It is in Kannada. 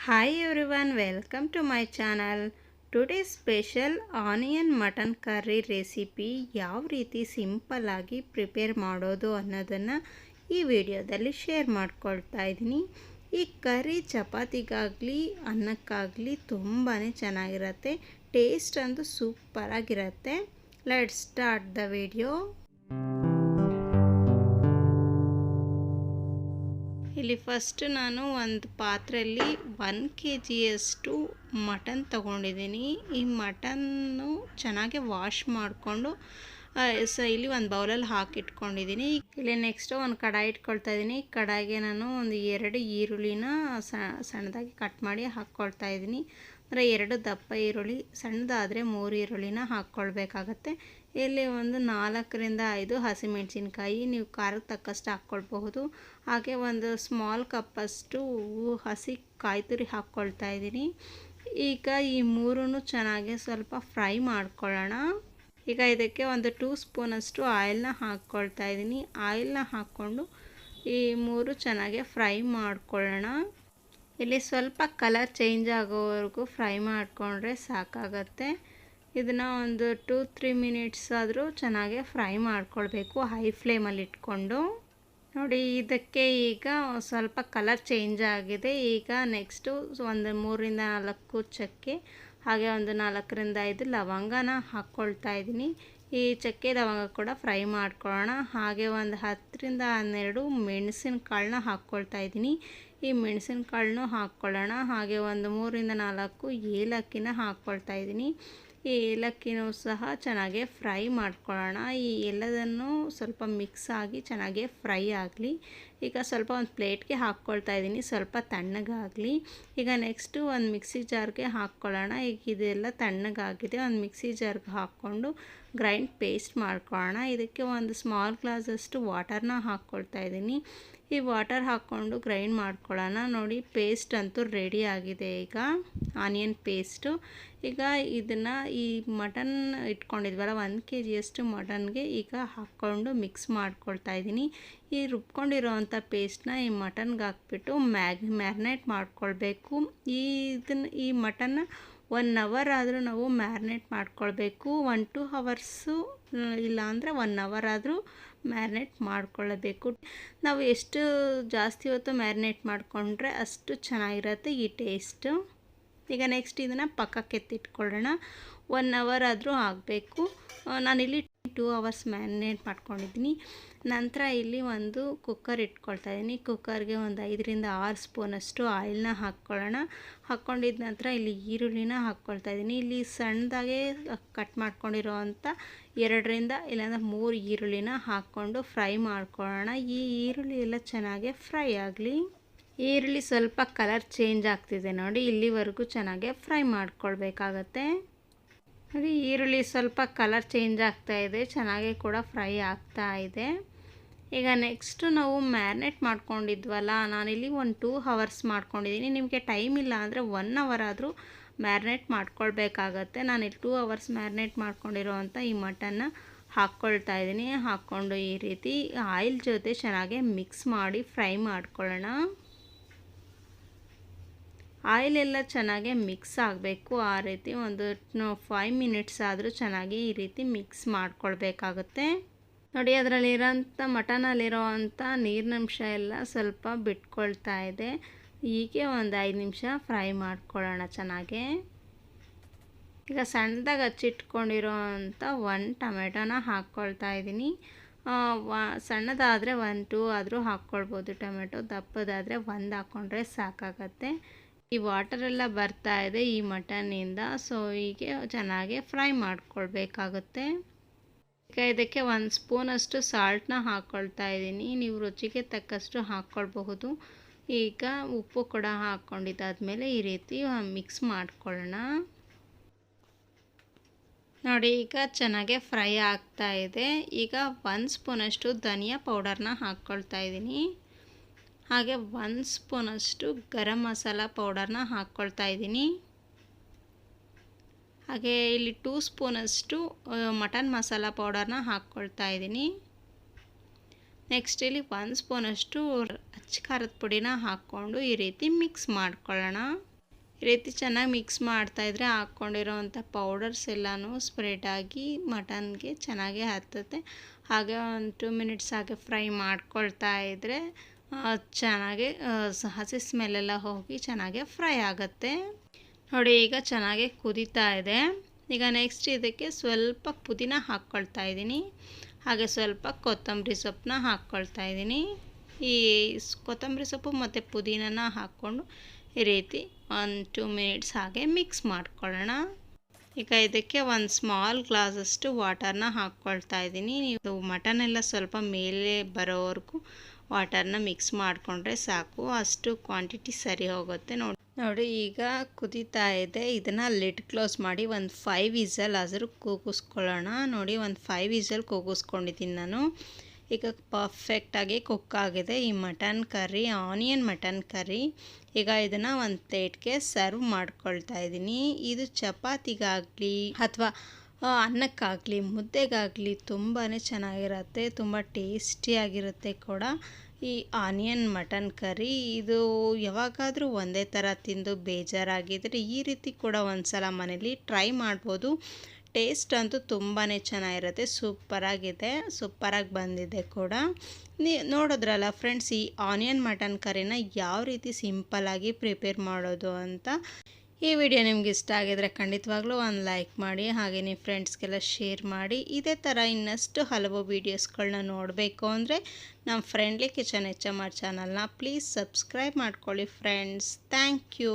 Hi everyone, welcome to my channel. Today's special onion mutton curry recipe ಯಾವ ರೀತಿ ಸಿಂಪಲ್ ಆಗಿ ಪ್ರಿಪೇರ್ ಮಾಡೋದು ಅನ್ನೋದನ್ನು ಈ ವಿಡಿಯೋದಲ್ಲಿ ಶೇರ್ ಮಾಡ್ಕೊಳ್ತಾ ಇದ್ದೀನಿ. ಈ ಕರ್ರಿ ಚಪಾತಿಗಾಗಲಿ ಅನ್ನಕ್ಕಾಗಲಿ ತುಂಬಾ ಚೆನ್ನಾಗಿರುತ್ತೆ. ಟೇಸ್ಟ್ ಅಂತೂ ಸೂಪರ್ ಆಗಿರುತ್ತೆ. Let's start the video. ಇಲ್ಲಿ ಫಸ್ಟ್ ನಾನು ಒಂದು ಪಾತ್ರೆಯಲ್ಲಿ 1 kgಯಷ್ಟು ಮಟನ್ ತೊಗೊಂಡಿದ್ದೀನಿ. ಈ ಮಟನ್ನು ಚೆನ್ನಾಗಿ ವಾಶ್ ಮಾಡಿಕೊಂಡು ಇಲ್ಲಿ ಒಂದು ಬೌಲಲ್ಲಿ ಹಾಕಿಟ್ಕೊಂಡಿದ್ದೀನಿ. ಇಲ್ಲಿ ನೆಕ್ಸ್ಟು ಒಂದು ಕಡಾಯಿ ಇಟ್ಕೊಳ್ತಾ ಇದ್ದೀನಿ. ಕಡಾಯಿಗೆ ನಾನು ಒಂದು 2 ಈರುಳ್ಳಿನ ಸಣ್ಣದಾಗಿ ಕಟ್ ಮಾಡಿ ಹಾಕ್ಕೊಳ್ತಾ ಇದ್ದೀನಿ. ಅಂದರೆ 2 ದಪ್ಪ ಈರುಳ್ಳಿ, ಸಣ್ಣದಾದರೆ 3 ಈರುಳ್ಳಿನ ಹಾಕ್ಕೊಳ್ಬೇಕಾಗತ್ತೆ. ಇಲ್ಲಿ ಒಂದು 4ರಿಂದ 5 ಹಸಿಮೆಣಸಿನ್ಕಾಯಿ, ನೀವು ಖಾರಕ್ಕೆ ತಕ್ಕಷ್ಟು ಹಾಕ್ಕೊಳ್ಬಹುದು. ಹಾಗೆ ಒಂದು ಸ್ಮಾಲ್ ಕಪ್ಪಷ್ಟು ಹಸಿ ಕಾಯಿ ತುರಿ ಹಾಕ್ಕೊಳ್ತಾ ಇದ್ದೀನಿ. ಈಗ ಈ ಮೂರನ್ನು ಚೆನ್ನಾಗಿ ಸ್ವಲ್ಪ ಫ್ರೈ ಮಾಡ್ಕೊಳ್ಳೋಣ. ಈಗ ಇದಕ್ಕೆ ಒಂದು 2 ಸ್ಪೂನಷ್ಟು ಆಯಿಲ್ನ ಹಾಕ್ಕೊಳ್ತಾ ಇದ್ದೀನಿ. ಆಯಿಲ್ನ ಹಾಕ್ಕೊಂಡು ಈ ಮೂರು ಚೆನ್ನಾಗಿ ಫ್ರೈ ಮಾಡ್ಕೊಳ್ಳೋಣ. ಇಲ್ಲಿ ಸ್ವಲ್ಪ ಕಲರ್ ಚೇಂಜ್ ಆಗೋವರೆಗೂ ಫ್ರೈ ಮಾಡಿಕೊಂಡ್ರೆ ಸಾಕಾಗತ್ತೆ. ಇದನ್ನು ಒಂದು 2-3 ಮಿನಿಟ್ಸ್ ಆದರೂ ಚೆನ್ನಾಗಿ ಫ್ರೈ ಮಾಡ್ಕೊಳ್ಬೇಕು ಹೈ ಫ್ಲೇಮಲ್ಲಿ ಇಟ್ಕೊಂಡು. ನೋಡಿ, ಇದಕ್ಕೆ ಈಗ ಸ್ವಲ್ಪ ಕಲರ್ ಚೇಂಜ್ ಆಗಿದೆ. ಈಗ ನೆಕ್ಸ್ಟು ಒಂದು 3ರಿಂದ 4 ಚಕ್ಕೆ, ಹಾಗೆ ಒಂದು 4ರಿಂದ 5 ಲವಂಗನ ಹಾಕ್ಕೊಳ್ತಾ ಇದ್ದೀನಿ. ಈ ಚಕ್ಕೆ ಲವಂಗ ಕೂಡ ಫ್ರೈ ಮಾಡ್ಕೊಳ್ಳೋಣ. ಹಾಗೆ ಒಂದು 10ರಿಂದ 12 ಮೆಣಸಿನಕಾಳನ್ನ ಹಾಕ್ಕೊಳ್ತಾ ಇದ್ದೀನಿ. ಈ ಮೆಣಸಿನಕಾಳನ್ನು ಹಾಕ್ಕೊಳ್ಳೋಣ. ಹಾಗೆ ಒಂದು 3ರಿಂದ 4 ಏಲಕ್ಕಿನ ಹಾಕ್ಕೊಳ್ತಾ ಇದ್ದೀನಿ. ಈ ಏಲಕ್ಕಿನೂ ಸಹ ಚೆನ್ನಾಗಿ ಫ್ರೈ ಮಾಡ್ಕೊಳ್ಳೋಣ. ಈ ಎಲ್ಲದನ್ನು ಸ್ವಲ್ಪ ಮಿಕ್ಸ್ ಆಗಿ ಚೆನ್ನಾಗಿ ಫ್ರೈ ಆಗಲಿ. ಈಗ ಸ್ವಲ್ಪ ಒಂದು ಪ್ಲೇಟ್ಗೆ ಹಾಕ್ಕೊಳ್ತಾ ಇದ್ದೀನಿ, ಸ್ವಲ್ಪ ತಣ್ಣಗಾಗಲಿ. ಈಗ ನೆಕ್ಸ್ಟು ಒಂದು ಮಿಕ್ಸಿ ಜಾರ್ಗೆ ಹಾಕ್ಕೊಳ್ಳೋಣ. ಈಗ ಇದೆಲ್ಲ ತಣ್ಣಗಾಗಿದೆ. ಒಂದು ಮಿಕ್ಸಿ ಜಾರ್ಗೆ ಹಾಕ್ಕೊಂಡು ಗ್ರೈಂಡ್ ಪೇಸ್ಟ್ ಮಾಡ್ಕೊಳ್ಳೋಣ. ಇದಕ್ಕೆ ಒಂದು ಸ್ಮಾಲ್ ಗ್ಲಾಸಷ್ಟು ವಾಟರ್ನ ಹಾಕ್ಕೊಳ್ತಾ ಇದ್ದೀನಿ. ಈ ವಾಟರ್ ಹಾಕ್ಕೊಂಡು ಗ್ರೈಂಡ್ ಮಾಡ್ಕೊಳ್ಳೋಣ. ನೋಡಿ, ಪೇಸ್ಟ್ ಅಂತೂ ರೆಡಿ ಆಗಿದೆ. ಈಗ ಆನಿಯನ್ ಪೇಸ್ಟು. ಈಗ ಇದನ್ನು ಈ ಮಟನ್ ಇಟ್ಕೊಂಡಿದ್ವಲ್ಲ 1 kgಯಷ್ಟು ಮಟನ್ಗೆ ಈಗ ಹಾಕ್ಕೊಂಡು ಮಿಕ್ಸ್ ಮಾಡ್ಕೊಳ್ತಾ ಇದ್ದೀನಿ. ಈ ರುಬ್ಕೊಂಡಿರೋವಂಥ ಪೇಸ್ಟ್ನ ಈ ಮಟನ್ಗೆ ಹಾಕ್ಬಿಟ್ಟು ಮ್ಯಾರಿನೇಟ್ ಮಾಡ್ಕೊಳ್ಬೇಕು. ಈ ಮಟನ್ನ 1 ಅವರ್ ಆದರೂ ನಾವು ಮ್ಯಾರಿನೇಟ್ ಮಾಡ್ಕೊಳ್ಬೇಕು. 1-2 ಅವರ್ಸು ಇಲ್ಲಾಂದರೆ 1 ಅವರ್ ಆದರೂ ಮ್ಯಾರಿನೇಟ್ ಮಾಡ್ಕೊಳ್ಳಬೇಕು. ನಾವು ಎಷ್ಟು ಜಾಸ್ತಿ ಹೊತ್ತು ಮ್ಯಾರಿನೇಟ್ ಮಾಡಿಕೊಂಡ್ರೆ ಅಷ್ಟು ಚೆನ್ನಾಗಿರುತ್ತೆ ಈ ಟೇಸ್ಟು. ಈಗ ನೆಕ್ಸ್ಟ್ ಇದನ್ನು ಪಕ್ಕಕ್ಕೆ ಎತ್ತಿಟ್ಕೊಳ್ಳೋಣ. 1 ಅವರ್ ಆದರೂ ಆಗಬೇಕು. ನಾನಿಲ್ಲಿ 2 ಅವರ್ಸ್ ಮ್ಯಾರಿನೇಟ್ ಮಾಡ್ಕೊಂಡಿದ್ದೀನಿ. ನಂತರ ಇಲ್ಲಿ ಒಂದು ಕುಕ್ಕರ್ ಇಟ್ಕೊಳ್ತಾ ಇದ್ದೀನಿ. ಕುಕ್ಕರ್ಗೆ ಒಂದು 5ರಿಂದ 6 ಸ್ಪೂನಷ್ಟು ಆಯಿಲ್ನ ಹಾಕ್ಕೊಳ್ಳೋಣ. ಹಾಕ್ಕೊಂಡಿದ್ದ ನಂತರ ಇಲ್ಲಿ ಈರುಳ್ಳಿನ ಹಾಕ್ಕೊಳ್ತಾ ಇದ್ದೀನಿ. ಇಲ್ಲಿ ಸಣ್ಣದಾಗೆ ಕಟ್ ಮಾಡ್ಕೊಂಡಿರೋವಂಥ 2ರಿಂದ ಇಲ್ಲಾಂದರೆ 3 ಈರುಳ್ಳಿನ ಹಾಕ್ಕೊಂಡು ಫ್ರೈ ಮಾಡ್ಕೊಳ್ಳೋಣ. ಈ ಈರುಳ್ಳಿ ಎಲ್ಲ ಚೆನ್ನಾಗಿ ಫ್ರೈ ಆಗಲಿ. ಈರುಳ್ಳಿ ಸ್ವಲ್ಪ ಕಲರ್ ಚೇಂಜ್ ಆಗ್ತಿದೆ ನೋಡಿ, ಇಲ್ಲಿವರೆಗೂ ಚೆನ್ನಾಗಿ ಫ್ರೈ ಮಾಡ್ಕೊಳ್ಬೇಕಾಗತ್ತೆ. ನೋಡಿ, ಈರುಳ್ಳಿ ಸ್ವಲ್ಪ ಕಲರ್ ಚೇಂಜ್ ಆಗ್ತಾ ಇದೆ, ಚೆನ್ನಾಗಿ ಕೂಡ ಫ್ರೈ ಆಗ್ತಾ ಇದೆ. ಈಗ ನೆಕ್ಸ್ಟು ನಾವು ಮ್ಯಾರಿನೇಟ್ ಮಾಡ್ಕೊಂಡಿದ್ವಲ್ಲ, ನಾನಿಲ್ಲಿ ಒಂದು 2 ಅವರ್ಸ್ ಮಾಡ್ಕೊಂಡಿದ್ದೀನಿ. ನಿಮಗೆ ಟೈಮ್ ಇಲ್ಲ ಅಂದರೆ 1 ಅವರ್ ಆದರೂ ಮ್ಯಾರಿನೇಟ್ ಮಾಡ್ಕೊಳ್ಬೇಕಾಗತ್ತೆ. ನಾನಿಲ್ಲಿ 2 ಅವರ್ಸ್ ಮ್ಯಾರಿನೇಟ್ ಮಾಡ್ಕೊಂಡಿರೋವಂಥ ಈ ಮಟನ್ನ ಹಾಕ್ಕೊಳ್ತಾ ಇದ್ದೀನಿ. ಹಾಕ್ಕೊಂಡು ಈ ರೀತಿ ಆಯಿಲ್ ಜೊತೆ ಚೆನ್ನಾಗಿ ಮಿಕ್ಸ್ ಮಾಡಿ ಫ್ರೈ ಮಾಡ್ಕೊಳ್ಳೋಣ. ಆಯಿಲ್ ಎಲ್ಲ ಚೆನ್ನಾಗಿ ಮಿಕ್ಸ್ ಆಗಬೇಕು. ಆ ರೀತಿ ಒಂದು 5 ಮಿನಿಟ್ಸ್ ಆದರೂ ಚೆನ್ನಾಗಿ ಈ ರೀತಿ ಮಿಕ್ಸ್ ಮಾಡ್ಕೊಳ್ಬೇಕಾಗುತ್ತೆ. ನೋಡಿ, ಅದರಲ್ಲಿರೋಂಥ ಮಟನಲ್ಲಿರೋವಂಥ ನೀರಿನಂಶ ಎಲ್ಲ ಸ್ವಲ್ಪ ಬಿಟ್ಕೊಳ್ತಾ ಇದೆ. ಹೀಗೆ ಒಂದು 5 ನಿಮಿಷ ಫ್ರೈ ಮಾಡ್ಕೊಳ್ಳೋಣ ಚೆನ್ನಾಗೆ. ಈಗ ಸಣ್ಣದಾಗಿ ಹಚ್ಚಿಟ್ಕೊಂಡಿರೋವಂಥ 1 ಟೊಮೆಟೊನ ಹಾಕ್ಕೊಳ್ತಾ ಇದ್ದೀನಿ. ಸಣ್ಣದಾದರೆ 1-2 ಆದರೂ ಹಾಕ್ಕೊಳ್ಬೋದು ಟೊಮೆಟೊ. ದಪ್ಪದಾದರೆ 1 ಹಾಕ್ಕೊಂಡ್ರೆ ಸಾಕಾಗತ್ತೆ. ಈ ವಾಟರೆಲ್ಲ ಬರ್ತಾ ಇದೆ ಈ ಮಟನ್ನಿಂದ. ಸೊ ಹೀಗೆ ಚೆನ್ನಾಗಿ ಫ್ರೈ ಮಾಡ್ಕೊಳ್ಬೇಕಾಗುತ್ತೆ. ಈಗ ಇದಕ್ಕೆ 1 ಸ್ಪೂನಷ್ಟು ಸಾಲ್ಟ್ನ ಹಾಕ್ಕೊಳ್ತಾ ಇದ್ದೀನಿ. ನೀವು ರುಚಿಗೆ ತಕ್ಕಷ್ಟು ಹಾಕ್ಕೊಳ್ಬಹುದು. ಈಗ ಉಪ್ಪು ಕೂಡ ಹಾಕ್ಕೊಂಡಿದ್ದಾದಮೇಲೆ ಈ ರೀತಿ ಮಿಕ್ಸ್ ಮಾಡ್ಕೊಳ್ಳೋಣ. ನೋಡಿ, ಈಗ ಚೆನ್ನಾಗಿ ಫ್ರೈ ಆಗ್ತಾ ಇದೆ. ಈಗ 1 ಸ್ಪೂನಷ್ಟು ಧನಿಯಾ ಪೌಡರ್ನ ಹಾಕ್ಕೊಳ್ತಾ ಇದ್ದೀನಿ. ಹಾಗೆ 1 ಸ್ಪೂನಷ್ಟು ಗರಂ ಮಸಾಲ ಪೌಡರ್ನ ಹಾಕ್ಕೊಳ್ತಾ ಇದ್ದೀನಿ. ಹಾಗೆ ಇಲ್ಲಿ 2 ಸ್ಪೂನಷ್ಟು ಮಟನ್ ಮಸಾಲ ಪೌಡರ್ನ ಹಾಕ್ಕೊಳ್ತಾ ಇದ್ದೀನಿ. ನೆಕ್ಸ್ಟ್ ಇಲ್ಲಿ 1 ಸ್ಪೂನಷ್ಟು ಅಚ್ಚ ಖಾರದ ಪುಡಿನ ಹಾಕ್ಕೊಂಡು ಈ ರೀತಿ ಮಿಕ್ಸ್ ಮಾಡ್ಕೊಳ್ಳೋಣ. ಈ ರೀತಿ ಚೆನ್ನಾಗಿ ಮಿಕ್ಸ್ ಮಾಡ್ತಾಯಿದ್ರೆ ಹಾಕ್ಕೊಂಡಿರೋವಂಥ ಪೌಡರ್ಸ್ ಎಲ್ಲನೂ ಸ್ಪ್ರೆಡ್ ಆಗಿ ಮಟನ್ಗೆ ಚೆನ್ನಾಗಿ ಹತ್ತುತ್ತೆ. ಹಾಗೆ ಒಂದು 2 ಮಿನಿಟ್ಸ್ ಹಾಗೆ ಫ್ರೈ ಮಾಡ್ಕೊಳ್ತಾ ಇದ್ದರೆ ಚೆನ್ನಾಗಿ ಹಸಿ ಸ್ಮೆಲ್ಲೆಲ್ಲ ಹೋಗಿ ಚೆನ್ನಾಗಿ ಫ್ರೈ ಆಗುತ್ತೆ. ನೋಡಿ ಈಗ ಚೆನ್ನಾಗಿ ಕುದೀತಾ ಇದೆ. ಈಗ ನೆಕ್ಸ್ಟ್ ಇದಕ್ಕೆ ಸ್ವಲ್ಪ ಪುದೀನ ಹಾಕ್ಕೊಳ್ತಾ ಇದ್ದೀನಿ, ಹಾಗೆ ಸ್ವಲ್ಪ ಕೊತ್ತಂಬರಿ ಸೊಪ್ಪನ್ನ ಹಾಕ್ಕೊಳ್ತಾ ಇದ್ದೀನಿ. ಈ ಕೊತ್ತಂಬರಿ ಸೊಪ್ಪು ಮತ್ತು ಪುದೀನನ ಹಾಕ್ಕೊಂಡು ಈ ರೀತಿ 1-2 ಮಿನಿಟ್ಸ್ ಹಾಗೆ ಮಿಕ್ಸ್ ಮಾಡ್ಕೊಳ್ಳೋಣ. ಈಗ ಇದಕ್ಕೆ ಒಂದು ಸ್ಮಾಲ್ ಗ್ಲಾಸಷ್ಟು ವಾಟರ್ನ ಹಾಕ್ಕೊಳ್ತಾ ಇದ್ದೀನಿ. ನೀವು ಮಟನ್ ಎಲ್ಲ ಸ್ವಲ್ಪ ಮೇಲೆ ಬರೋವರೆಗೂ ವಾಟರ್ನ ಮಿಕ್ಸ್ ಮಾಡಿಕೊಂಡ್ರೆ ಸಾಕು, ಅಷ್ಟು ಕ್ವಾಂಟಿಟಿ ಸರಿ ಹೋಗುತ್ತೆ. ನೋಡಿ ಈಗ ಕುದೀತಾ ಇದೆ. ಇದನ್ನು ಲಿಡ್ ಕ್ಲೋಸ್ ಮಾಡಿ ಒಂದು 5 ವಿಸಲ್ ಆದರೂ ಕೂಗಿಸ್ಕೊಳ್ಳೋಣ. ನೋಡಿ ಒಂದು 5 ವಿಸಲ್ ಕೂಗಿಸ್ಕೊಂಡಿದ್ದೀನಿ ನಾನು. ಈಗ ಪರ್ಫೆಕ್ಟಾಗಿ ಕುಕ್ ಆಗಿದೆ ಈ mutton curry, onion mutton curry. ಈಗ ಇದನ್ನು ಒಂದು ಪ್ಲೇಟ್ಗೆ ಸರ್ವ್ ಮಾಡ್ಕೊಳ್ತಾ ಇದ್ದೀನಿ. ಇದು ಚಪಾತಿಗಾಗಲಿ ಅಥವಾ ಅನ್ನಕ್ಕಾಗಲಿ ಮುದ್ದೆಗಾಗಲಿ ತುಂಬಾ ಚೆನ್ನಾಗಿರುತ್ತೆ, ತುಂಬ ಟೇಸ್ಟಿಯಾಗಿರುತ್ತೆ ಕೂಡ ಈ ಆನಿಯನ್ ಮಟನ್ ಕರ್ರಿ. ಇದು ಯಾವಾಗಾದರೂ ಒಂದೇ ಥರ ತಿಂದು ಬೇಜಾರಾಗಿದ್ದರೆ ಈ ರೀತಿ ಕೂಡ ಒಂದು ಸಲ ಮನೇಲಿ ಟ್ರೈ ಮಾಡ್ಬೋದು. ಟೇಸ್ಟ್ ಅಂತೂ ತುಂಬಾ ಚೆನ್ನಾಗಿರುತ್ತೆ, ಸೂಪರಾಗಿ ಬಂದಿದೆ ಕೂಡ. ನೋಡಿದ್ರಲ್ಲ ಫ್ರೆಂಡ್ಸ್, ಈ ಆನಿಯನ್ ಮಟನ್ ಕರ್ರಿನ ಯಾವ ರೀತಿ ಸಿಂಪಲ್ಲಾಗಿ ಪ್ರಿಪೇರ್ ಮಾಡೋದು ಅಂತ. ಈ ವಿಡಿಯೋ ನಿಮ್ಗೆ ಇಷ್ಟ ಆಗಿದ್ರೆ ಖಂಡಿತವಾಗ್ಲೂ ಒಂದು ಲೈಕ್ ಮಾಡಿ, ಹಾಗೆ ನಿಮ್ಮ ಫ್ರೆಂಡ್ಸ್ಗೆಲ್ಲ ಶೇರ್ ಮಾಡಿ. ಇದೇ ಥರ ಇನ್ನಷ್ಟು ಹಲವು ವೀಡಿಯೋಸ್ಗಳನ್ನ ನೋಡಬೇಕು ಅಂದರೆ ನಮ್ಮ ಫ್ರೆಂಡ್ಲಿ ಕಿಚನ್ HMR ಚಾನಲ್ನ ಪ್ಲೀಸ್ ಸಬ್ಸ್ಕ್ರೈಬ್ ಮಾಡ್ಕೊಳ್ಳಿ ಫ್ರೆಂಡ್ಸ್. Thank you.